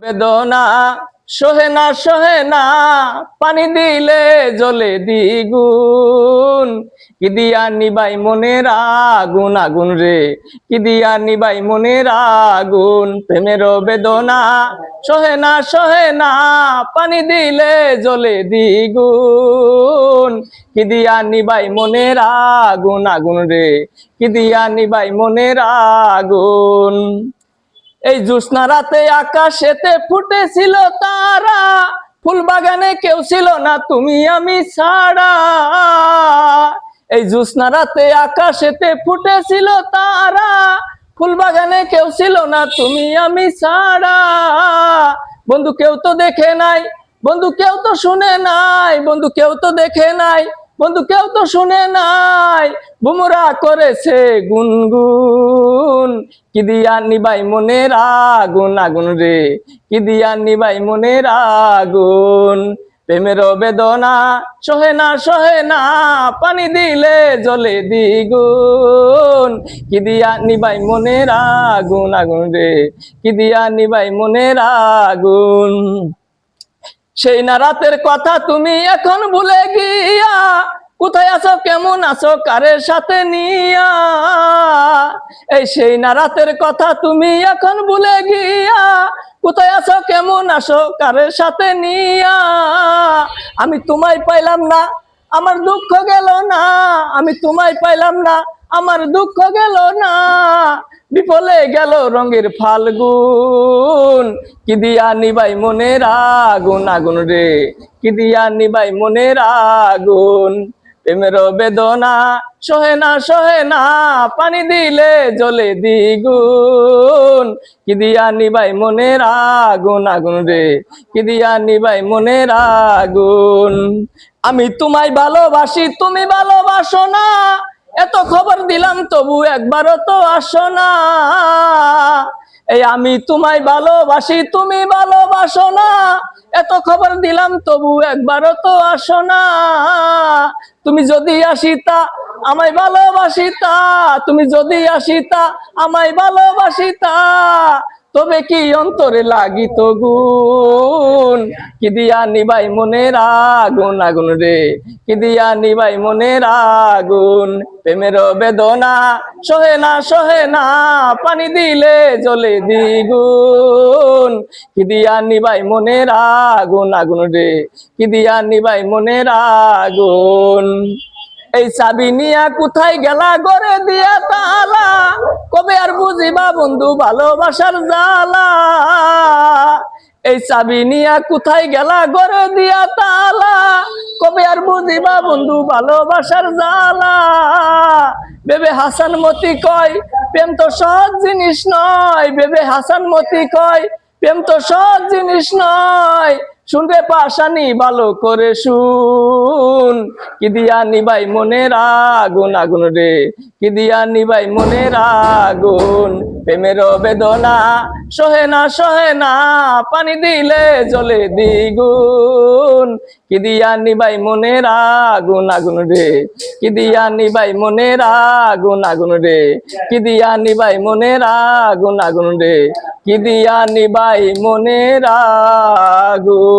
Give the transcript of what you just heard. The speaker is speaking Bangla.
বেদনা সহে না পানি দিলে জ্বলে দ্বিগুণ। কি দিয়া নিবাই মনের আগুন আগুন রে, কি দিয়া নিবাই মনের আগুন। প্রেমের বেদনা সহে না পানি দিলে জ্বলে দ্বিগুণ। কি দিয়া নিবাই মনের আগুন আগুন রে, কি দিয়া নিবাই মনের আগুন। এই জ্যোৎস্না রাতে আকাশেতে ফুটেছিল তারা, ফুল বাগানে কেউ ছিল না তুমি আমি ছাড়া। এই জ্যোৎস্না রাতে আকাশেতে ফুটেছিল তারা, ফুল বাগানে কেউ ছিল না তুমি আমি ছাড়া। বন্ধু কেউ তো দেখে নাই, বন্ধু কেউ তো শুনে নাই, বন্ধু কেউ তো দেখে নাই, বন্ধু কেউ তো শুনে নাই। বুমরা করেছে গুনগুন। কি দিয়া নিবাই মনের আগুন আগুন রে, কি দিয়া নিবাই মনের আগুন। প্রেমের বেদনা সহে না পানি দিলে জ্বলে দ্বিগুণ। কি দিয়া নিবাই মনের আগুন আগুন রে, কি দিয়া নিবাই মনের আগুন। সেই না রাতের কথা তুমি এখন ভুলে গিয়া, কোথায় আছো কেমন আছো কারের সাথে নিয়া। এই সেই না রাতের কথা তুমি এখন ভুলে গিয়া, কোথায় আছো কেমন আছো কারের সাথে নিয়া। আমি তোমায় পাইলাম না আমার দুঃখ গেল না, আমি তোমায় পাইলাম না আমার দুঃখ গেল না। বিফলে গেল রঙের ফাল্গুন। কি দিয়া নিবাই মনের আগুন আগুন রে, কি দিয়া নিবাই মনের আগুন। প্রেমের বেদনা সহে না পানি দিলে জ্বলে দ্বিগুণ। কি দিয়া নিবাই মনের আগুন আগুন রে, কি দিয়া নিবাই মনের আগুন। আমি তোমায় ভালোবাসি তুমি ভালোবাসো না, এত খবর দিলাম তবু একবারও তো আসো না। এই আমি তোমায় ভালোবাসি তুমি ভালোবাসো না, এত খবর দিলাম তবু একবারও তো আসো না। তুমি যদি আসিতা আমায় ভালোবাসিতা, তুমি যদি আসিতা আমায় ভালোবাসিতা, তবে কি অন্তরে লাগিত গুণ। কি দিয়া নিবাই মনের আগুন আগুন রে, কি দিয়া নিবাই মনের আগুন। প্রেমের বেদনা সহে না পানি দিলে জ্বলে দ্বিগুণ। কি দিয়া নিবাই মনের আগুন আগুন রে, কি দিয়া নিবাই মনের আগুন। এই চাবি নিয়া কোথায় গেলা ঘরে দিয়া তালা, কবে আর বুঝিবা বন্ধু ভালোবাসার জ্বালা। এই চাবি নিয়া কোথায় গেলা ঘরে দিয়া তালা, কবে আর বুঝিবা বন্ধু ভালোবাসার জ্বালা। বেবে হাসান মতি কয় প্রেম তো সহজ জিনিস নয়, বেবে হাসান মতি কয় প্রেম তো সহজ জিনিস নয়। শুনবে পাশানি ভালো করে শুন। কি দিয়া নিবাই মনের আগুন আগুন রে, কি দিয়া নিবাই মনের আগুন। প্রেমের বেদনা সহে না পানি দিলে জ্বলে দ্বিগুণ। কি দিয়া নিবাই মনের আগুন আগুন রে, কি দিয়া নিবাই মনের আগুন আগুন রে, কি দিয়া নিবাই মনের আগুন আগুন রে, কি দিয়া নিবাই মনের আগুন।